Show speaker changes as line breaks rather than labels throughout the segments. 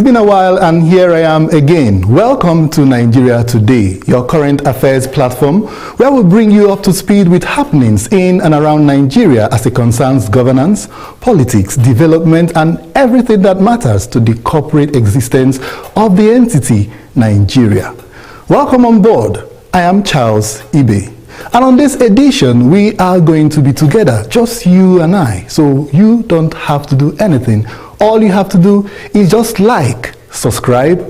been a while and here I am again. Welcome to Nigeria Today, your current affairs platform where we'll bring you up to speed with happenings in and around Nigeria as it concerns governance, politics, development and everything that matters to the corporate existence of the entity Nigeria. Welcome on board. I am Charles Ibe. And on this edition, we are going to be together, just you and I. So you don't have to do anything. All you have to do is just like, subscribe,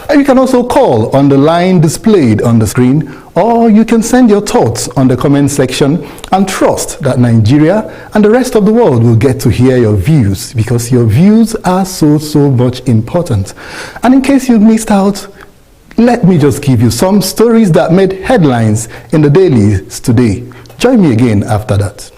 and you can also call on the line displayed on the screen, or you can send your thoughts on the comment section and trust that Nigeria and the rest of the world will get to hear your views because your views are so much important. And in case you missed out, let me just give you some stories that made headlines in the dailies today. Join me again after that.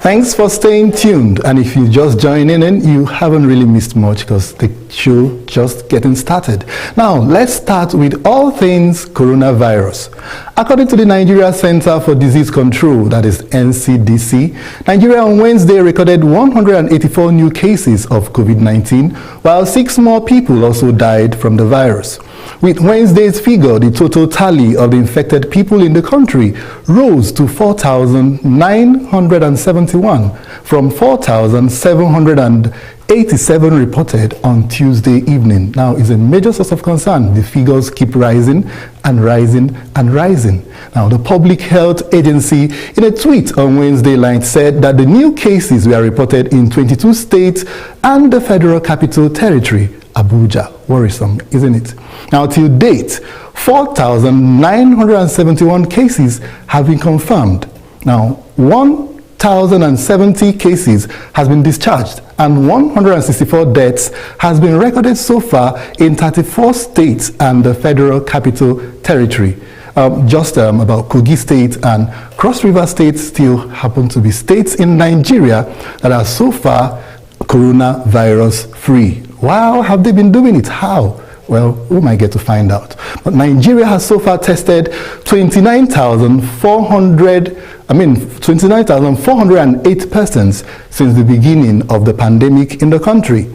Thanks for staying tuned, and if you just joining in, you haven't really missed much because the show just getting started. Now, let's start with all things coronavirus. According to the Nigeria Center for Disease Control, that is NCDC, Nigeria on Wednesday recorded 184 new cases of COVID-19, while 6 more people also died from the virus. With Wednesday's figure, the total tally of the infected people in the country rose to 4,971 from 4,787 reported on Tuesday evening. Now, it's a major source of concern. The figures keep rising and rising and rising. Now, the Public Health Agency, in a tweet on Wednesday night, said that the new cases were reported in 22 states and the Federal Capital Territory, Abuja. Worrisome, isn't it? Now, till date, 4,971 cases have been confirmed. Now, 1,070 cases has been discharged and 164 deaths has been recorded so far in 34 states and the Federal Capital Territory. About Kogi State and Cross River State still happen to be states in Nigeria that are so far coronavirus free. Wow, have they been doing it? How? Well, we might get to find out. But Nigeria has so far tested 29,408 persons since the beginning of the pandemic in the country.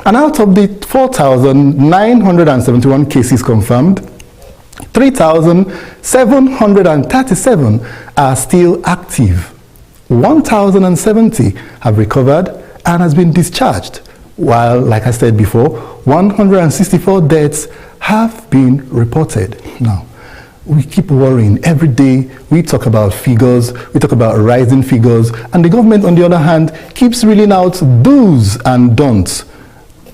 And out of the 4,971 cases confirmed, 3,737 are still active. 1,070 have recovered and has been discharged, while, like I said before, 164 deaths have been reported. Now, we keep worrying. Every day we talk about figures, we talk about rising figures, and the government, on the other hand, keeps reeling out do's and don'ts.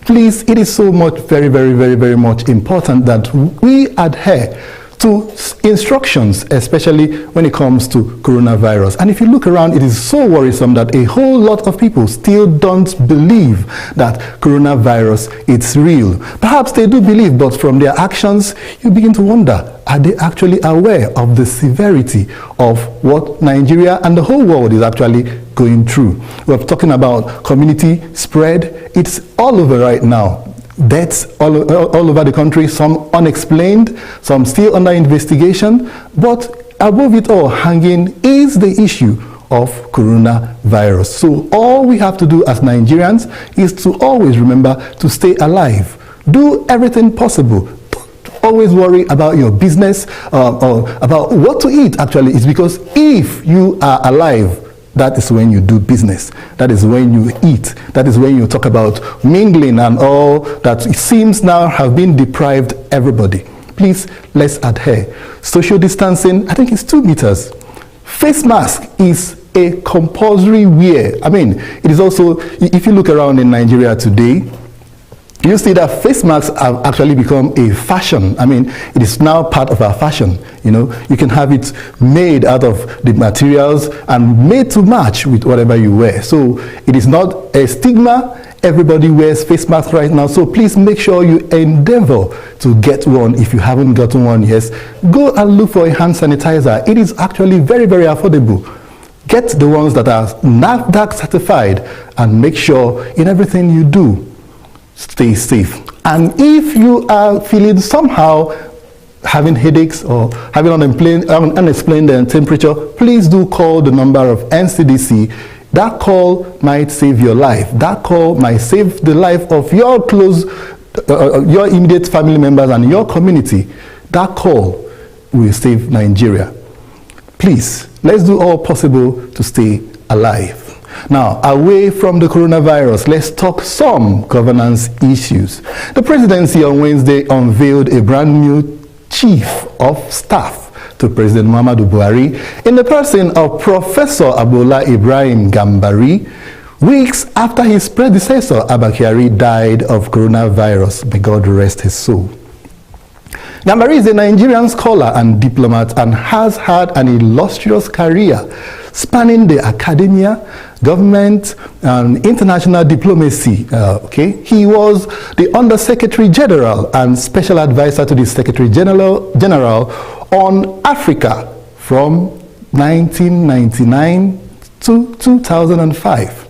Please, it is so much, very, very, very, very much important that we adhere to instructions, especially when it comes to coronavirus. And if you look around, it is so worrisome that a whole lot of people still don't believe that coronavirus is real. Perhaps they do believe, but from their actions, you begin to wonder, are they actually aware of the severity of what Nigeria and the whole world is actually going through? We're talking about community spread. It's all over right now. Deaths all over the country, some unexplained, some still under investigation, but above it all hanging is the issue of coronavirus. So all we have to do as Nigerians is to always remember to stay alive. Do everything possible. Don't always worry about your business or about what to eat. Actually, it's because if you are alive, that is when you do business. That is when you eat. That is when you talk about mingling and all that it seems now have been deprived everybody. Please, let's adhere. Social distancing, I think it's 2 meters. Face mask is a compulsory wear. I mean, it is also, if you look around in Nigeria today, you see that face masks have actually become a fashion. I mean, it is now part of our fashion. You know, you can have it made out of the materials and made to match with whatever you wear. So it is not a stigma. Everybody wears face masks right now. So please make sure you endeavor to get one. If you haven't gotten one yet, go and look for a hand sanitizer. It is actually very, very affordable. Get the ones that are NAFDAC certified and make sure in everything you do, stay safe. And if you are feeling somehow having headaches or having unexplained temperature, please do call the number of NCDC. That call might save your life. That call might save the life of your close, your immediate family members and your community. That call will save Nigeria. Please, let's do all possible to stay alive. Now, away from the coronavirus, let's talk some governance issues. The presidency on Wednesday unveiled a brand new chief of staff to President Muhammadu Buhari in the person of Professor Abdullah Ibrahim Gambari, weeks after his predecessor Abba Kyari died of coronavirus. May God rest his soul. Gambari is a Nigerian scholar and diplomat and has had an illustrious career spanning the academia, government, and international diplomacy. He was the Under-Secretary General and Special Advisor to the Secretary General on Africa from 1999 to 2005.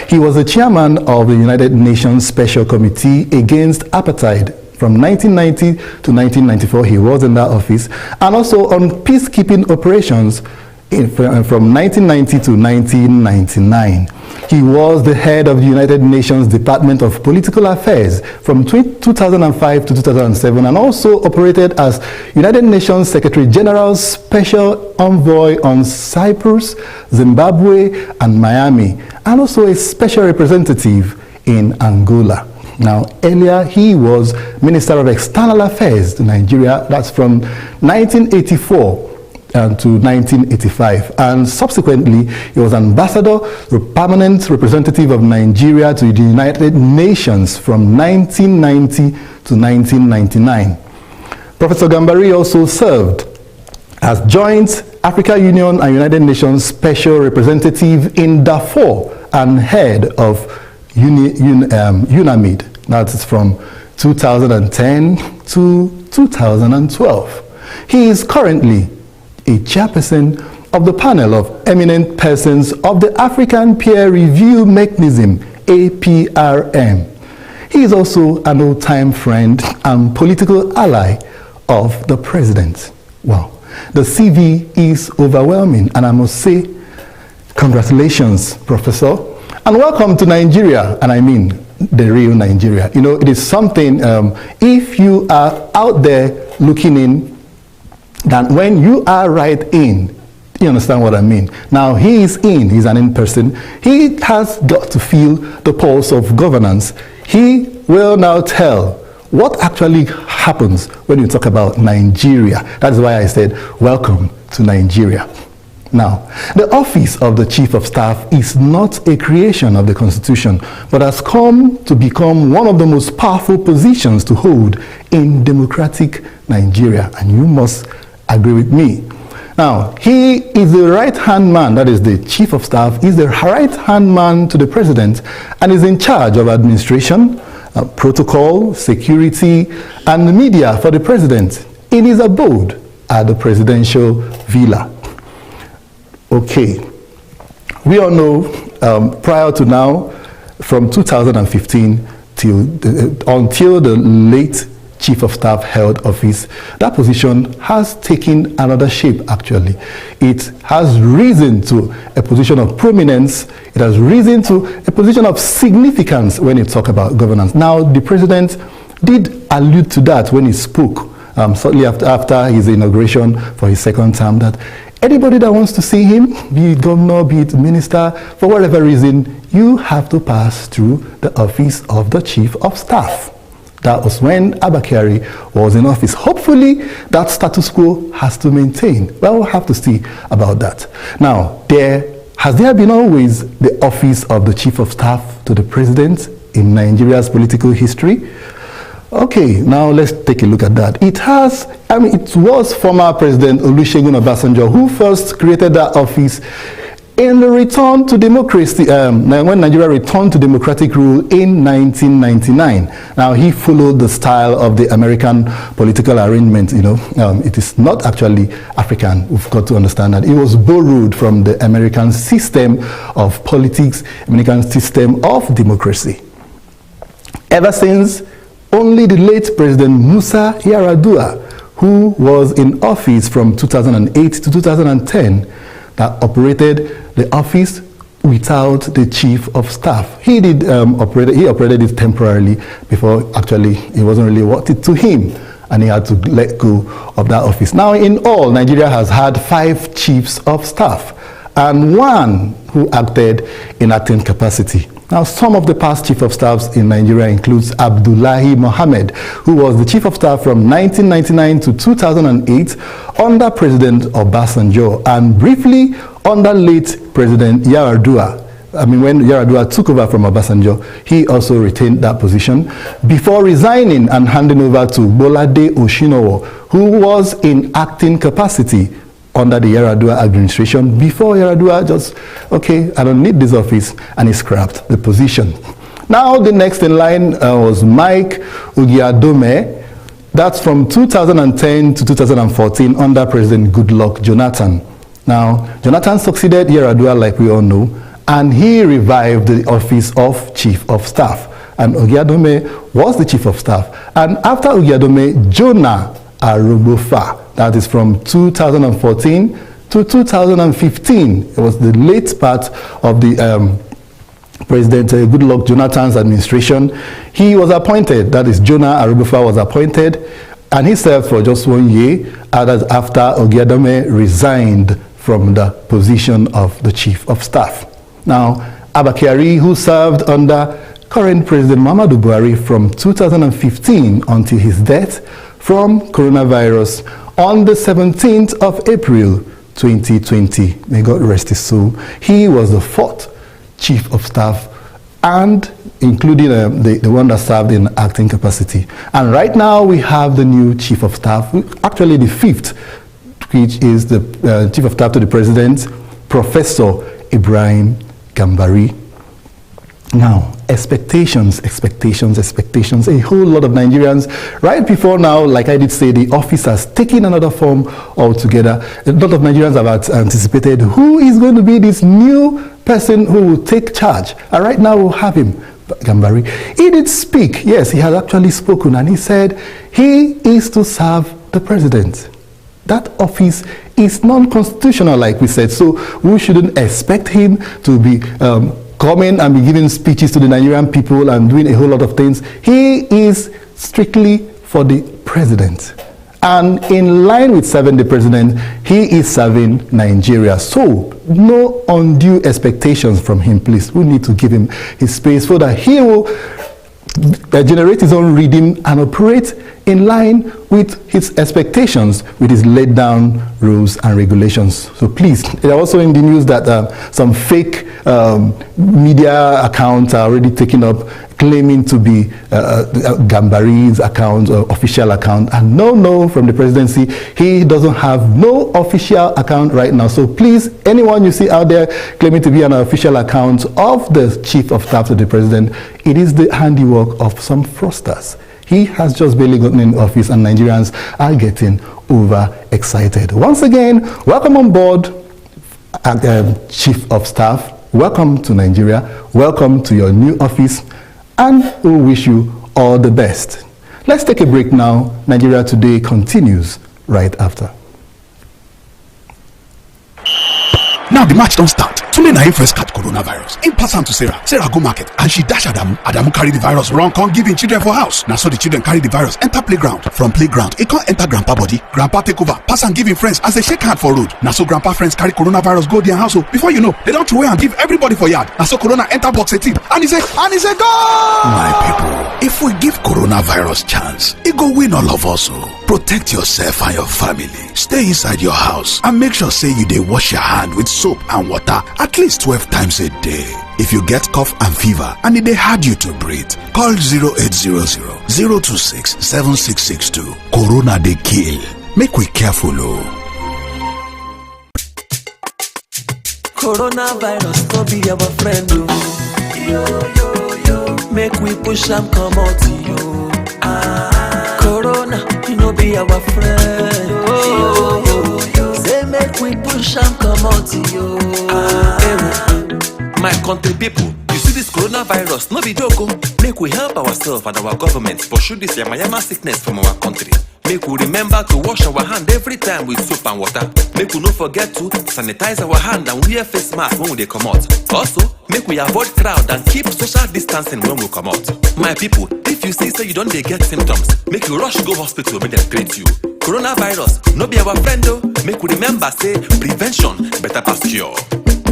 He was the chairman of the United Nations Special Committee Against Apartheid. From 1990 to 1994, he was in that office, and also on peacekeeping operations from 1990 to 1999. He was the head of the United Nations Department of Political Affairs from 2005 to 2007, and also operated as United Nations Secretary General's Special Envoy on Cyprus, Zimbabwe, and Miami, and also a special representative in Angola. Now, earlier he was Minister of External Affairs to Nigeria. That's from 1984 to 1985, and subsequently he was ambassador, the permanent representative of Nigeria to the United Nations from 1990 to 1999. Professor Gambari also served as joint Africa Union and United Nations Special Representative in Darfur and head of UNAMID. That is from 2010 to 2012. He is currently a chairperson of the panel of eminent persons of the African Peer Review Mechanism, APRM. He is also an old-time friend and political ally of the president. Wow. The CV is overwhelming, and I must say, congratulations, Professor, and welcome to Nigeria, and I mean the real Nigeria. You know, it is something, if you are out there looking in, that when you are right in, you understand what I mean? Now, he is in, he's an in-person. He has got to feel the pulse of governance. He will now tell what actually happens when you talk about Nigeria. That's why I said, welcome to Nigeria. Now, the office of the Chief of Staff is not a creation of the Constitution, but has come to become one of the most powerful positions to hold in democratic Nigeria. And you must agree with me. Now, he is the right-hand man, that is the Chief of Staff, is the right-hand man to the President and is in charge of administration, protocol, security, and the media for the President in his abode at the presidential villa. Okay, we all know prior to now, from 2015 until the late Chief of Staff held office, that position has taken another shape actually. It has risen to a position of prominence, it has risen to a position of significance when you talk about governance. Now, the President did allude to that when he spoke, shortly after his inauguration for his second term, that anybody that wants to see him, be it governor, be it minister, for whatever reason, you have to pass through the office of the Chief of Staff. That was when Abba Kyari was in office. Hopefully, that status quo has to maintain. Well, we'll have to see about that. Now, has there been always the office of the Chief of Staff to the President in Nigeria's political history? Okay, now let's take a look at that. It was former President Olusegun Obasanjo who first created that office in the return to democracy, when Nigeria returned to democratic rule in 1999. Now, he followed the style of the American political arrangement, you know. It is not actually African. We've got to understand that. It was borrowed from the American system of politics, American system of democracy. Ever since, only the late President Musa Yar'Adua, who was in office from 2008 to 2010, that operated the office without the Chief of Staff. He operated it temporarily before actually it wasn't really worth it to him, and he had to let go of that office. Now, in all, Nigeria has had 5 Chiefs of Staff and 1 who acted in acting capacity. Now, some of the past Chief of Staffs in Nigeria includes Abdullahi Mohammed, who was the Chief of Staff from 1999 to 2008 under President Obasanjo, and briefly under late President Yar'Adua. When Yar'Adua took over from Obasanjo, he also retained that position before resigning and handing over to Bolade Oshinowo, who was in acting capacity under the Yar'Adua administration before Yar'Adua just, okay, I don't need this office, and he scrapped the position. Now, the next in line was Mike Ugiadome. That's from 2010 to 2014 under President Goodluck Jonathan. Now, Jonathan succeeded Yar'Adua, like we all know, and he revived the office of Chief of Staff. And Ugiadome was the Chief of Staff. And after Ugiadome, Jonah Arubofa. That is from 2014 to 2015. It was the late part of the President Goodluck Jonathan's administration. He was appointed, that is Jonah Arubofa was appointed, and he served for just 1 year after Ugiadome resigned from the position of the Chief of Staff. Now, Abba Kyari, who served under current President Muhammadu Buhari from 2015 until his death from coronavirus on the 17th of April 2020. May God rest his soul. He was the 4th Chief of Staff, and including the one that served in acting capacity. And right now we have the new Chief of Staff, actually the 5th, which is the Chief of Staff to the President, Professor Ibrahim Gambari. Now, expectations. A whole lot of Nigerians, right before now, like I did say, the office has taken another form altogether. A lot of Nigerians have anticipated who is going to be this new person who will take charge. And right now we'll have him, Gambari. He did speak. Yes, he has actually spoken, and he said he is to serve the president. That office is non-constitutional, like we said, so we shouldn't expect him to be coming and be giving speeches to the Nigerian people and doing a whole lot of things. He is strictly for the president. And in line with serving the president, he is serving Nigeria. So, no undue expectations from him, please. We need to give him his space so that he will generate his own rhythm and operate in line with his expectations, with his laid down rules and regulations. So please, they're also in the news that some fake media accounts are already taken up, claiming to be Gambari's account or official account. And no, from the presidency, he doesn't have no official account right now. So please, anyone you see out there claiming to be an official account of the chief of staff to the president, it is the handiwork of some fraudsters. He has just barely gotten in office and Nigerians are getting overexcited. Once again, welcome on board, Chief of Staff. Welcome to Nigeria. Welcome to your new office. And we wish you all the best. Let's take a break now. Nigeria Today continues right after.
Now the match don't start. Tunde na him first catch coronavirus. Him pass am to Sarah. Sarah go market and she dash Adamu. Adamu carry the virus run come give him children for house. Now so the children carry the virus enter playground. From playground, it can't enter grandpa body. Grandpa take over, pass and give him friends as they shake hand for road. Now so grandpa friends carry coronavirus go their house. Before you know, they don't throw away and give everybody for yard. Now so corona enter box 18 and he say goal! My people, if we give coronavirus chance, it go win all of us. Protect yourself and your family. Stay inside your house and make sure say you dey wash your hand with soap and water at least 12 times a day. If you get cough and fever and it dey hard you to breathe, call 0800 026 7662. Corona dey kill. Make we careful
Coronavirus no be our friend yo. Make we push am comot yo. Corona, you no be our friend yo. Say make we push am comot yo. My country people, you see this coronavirus, no be joke. Make we help ourselves and our government pursue this yamayama sickness from our country. Make we remember to wash our hand every time with soap and water. Make we no forget to sanitize our hand and wear face mask when we come out. Also, make we avoid crowd and keep social distancing when we come out. My people, if you see say you don't get symptoms, make you rush go hospital make them treat you. Coronavirus, no be our friend though. Make we remember say prevention better pass cure.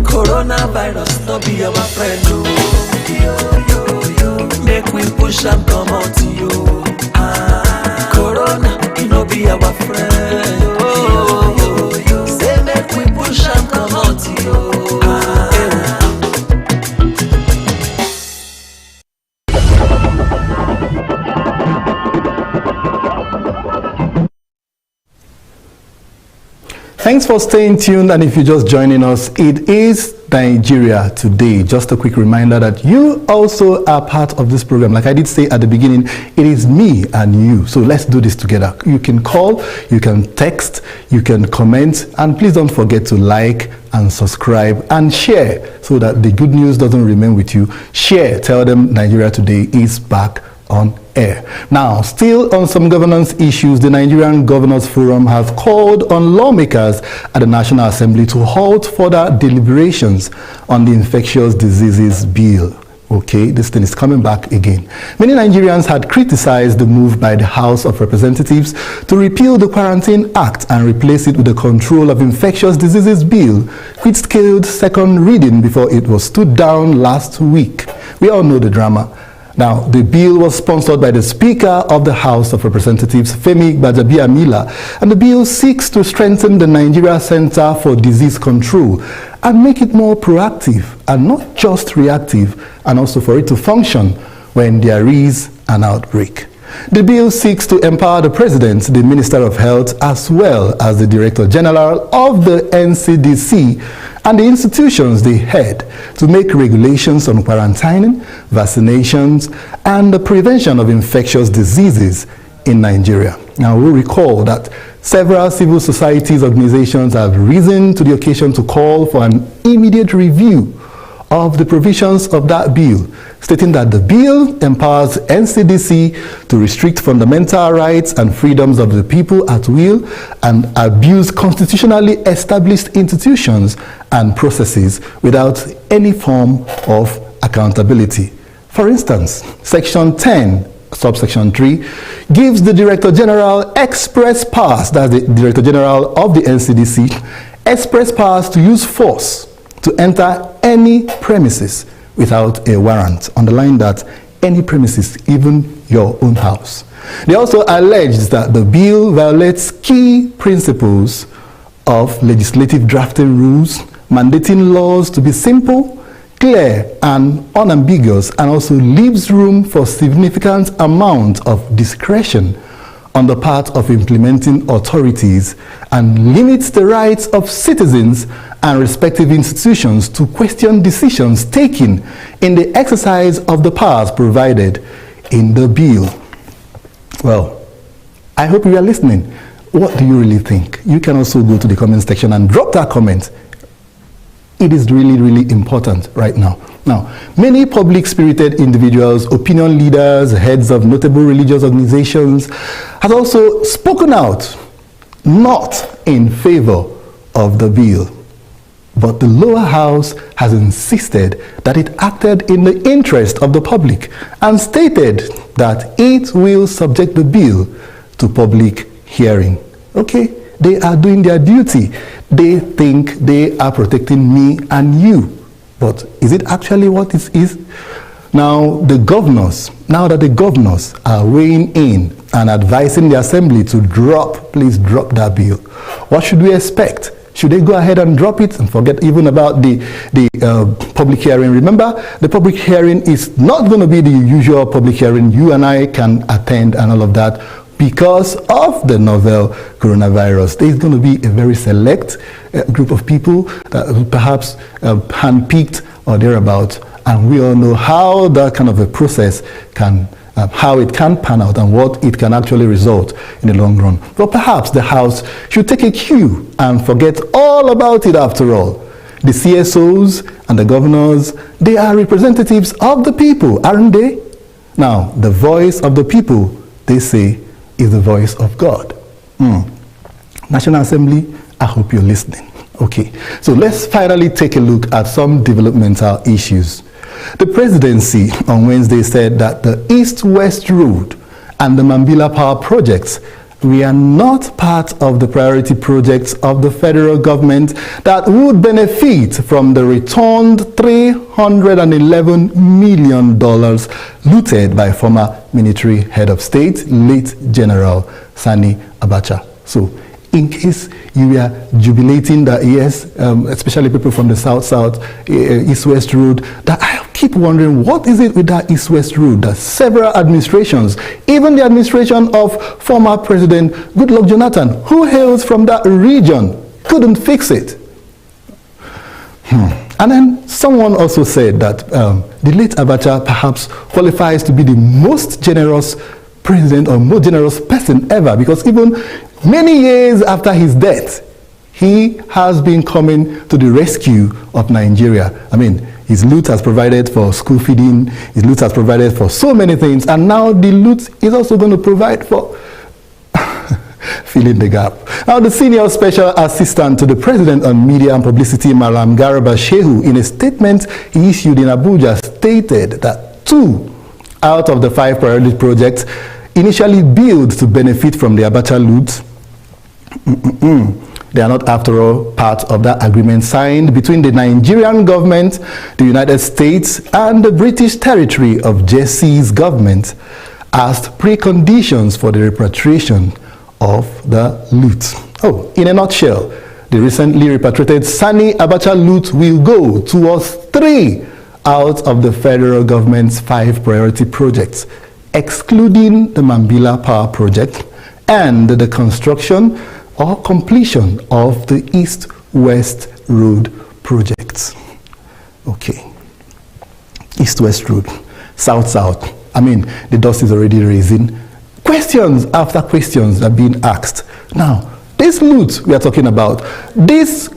Coronavirus no be our friend yo. Make we push am come out yo. Corona, you no be our friend yo. Say make we push am come out yo.
Thanks for staying tuned, and if you're just joining us, it is Nigeria Today. Just a quick reminder that you also are part of this program. Like I did say at the beginning, it is me and you. So let's do this together. You can call, you can text, you can comment, and please don't forget to like and subscribe and share so that the good news doesn't remain with you. Share, tell them Nigeria Today is back on air. Now, still on some governance issues, the Nigerian Governors Forum has called on lawmakers at the National Assembly to halt further deliberations on the infectious diseases bill. Okay, this thing is coming back again. Many Nigerians had criticized the move by the House of Representatives to repeal the Quarantine Act and replace it with the Control of Infectious Diseases Bill, which scaled second reading before it was stood down last week. We all know the drama. Now, the bill was sponsored by the Speaker of the House of Representatives, Femi Gbajabiamila, and the bill seeks to strengthen the Nigeria Center for Disease Control and make it more proactive and not just reactive, and also for it to function when there is an outbreak. The bill seeks to empower the President, the Minister of Health, as well as the Director General of the NCDC and the institutions they head to make regulations on quarantining, vaccinations, and the prevention of infectious diseases in Nigeria. Now, we recall that several civil societies organizations have risen to the occasion to call for an immediate review of the provisions of that bill, stating that the bill empowers NCDC to restrict fundamental rights and freedoms of the people at will and abuse constitutionally established institutions and processes without any form of accountability. For instance, Section 10, subsection 3, gives the Director General express powers, that's the Director General of the NCDC, express powers to use force to enter any premises without a warrant. Underline that, any premises, even your own house. They also allege that the bill violates key principles of legislative drafting rules, mandating laws to be simple, clear, and unambiguous, and also leaves room for significant amount of discretion on the part of implementing authorities, and limits the rights of citizens and respective institutions to question decisions taken in the exercise of the powers provided in the bill. Well, I hope you are listening. What do you really think? You can also go to the comment section and drop that comment. It is really, really important right now. Now, many public-spirited individuals, opinion leaders, heads of notable religious organizations have also spoken out not in favor of the bill. But the lower house has insisted that it acted in the interest of the public and stated that it will subject the bill to public hearing. Okay, they are doing their duty. They think they are protecting me and you. But is it actually what it is? Now that the governors are weighing in and advising the assembly to please drop that bill, what should we expect? Should they go ahead and drop it and forget even about the public hearing? Remember, the public hearing is not going to be the usual public hearing you and I can attend and all of that because of the novel coronavirus. There's going to be a very select group of people that perhaps handpicked or thereabout, and we all know how that kind of a process can how it can pan out and what it can actually result in the long run. But perhaps the House should take a cue and forget all about it after all. The CSOs and the governors, they are representatives of the people, aren't they? Now, the voice of the people, they say, is the voice of God. National Assembly, I hope you're listening. Okay, so let's finally take a look at some developmental issues. The presidency on Wednesday said that the East-West Road and the Mambila Power projects were not part of the priority projects of the federal government that would benefit from the returned $311 million looted by former military head of state, late General Sani Abacha. So, in case you were jubilating that, yes, especially people from the South-South, East-West Road, that I keep wondering, what is it with that East-West Road that several administrations, even the administration of former President Goodluck Jonathan, who hails from that region, couldn't fix it? And then someone also said that the late Abacha perhaps qualifies to be the most generous president or most generous person ever, because even many years after his death, he has been coming to the rescue of Nigeria. I mean, his loot has provided for school feeding, his loot has provided for so many things, and now the loot is also going to provide for filling the gap. Now, the senior special assistant to the president on media and publicity, Malam Garba Shehu, in a statement he issued in Abuja, stated that 2 out of the 5 priority projects initially billed to benefit from the Abacha loot, they are not, after all, part of that agreement signed between the Nigerian government, the United States, and the British territory of Jesse's government as preconditions for the repatriation of the loot. Oh, in a nutshell, the recently repatriated Sani Abacha loot will go towards 3 out of the federal government's 5 priority projects, excluding the Mambila Power project and the construction or completion of the East-West Road projects. Okay, East-West Road, South-South. I mean, the dust is already raising. Questions after questions are being asked. Now, this loot we are talking about, these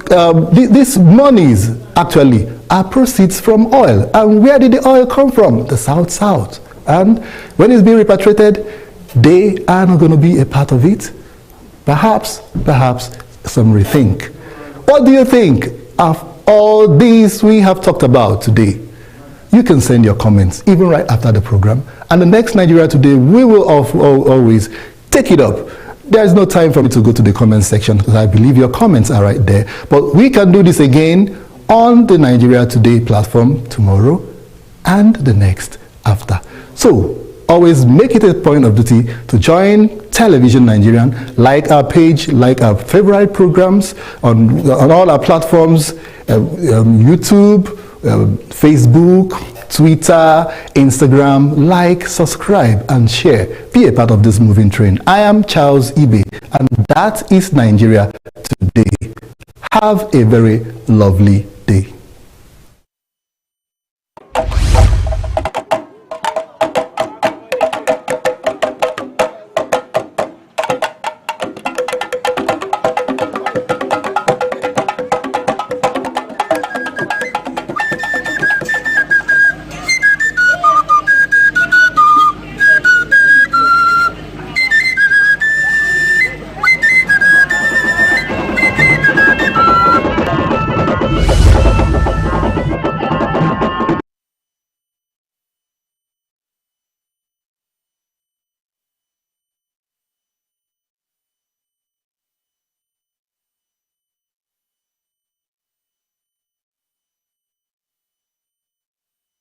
monies actually are proceeds from oil. And where did the oil come from? The South. And when it's being repatriated, they are not going to be a part of it. Perhaps some rethink. What do you think of all these we have talked about today? You can send your comments even right after the program. And the next Nigeria Today, we will always take it up. There is no time for me to go to the comment section because I believe your comments are right there. But we can do this again on the Nigeria Today platform tomorrow and the next after. So always make it a point of duty to join Television Nigerian, like our page, like our favorite programs on all our platforms, YouTube, Facebook, Twitter, Instagram. Like, subscribe and share. Be a part of this moving train. I am Charles Ibe, and that is Nigeria Today. Have a very lovely day.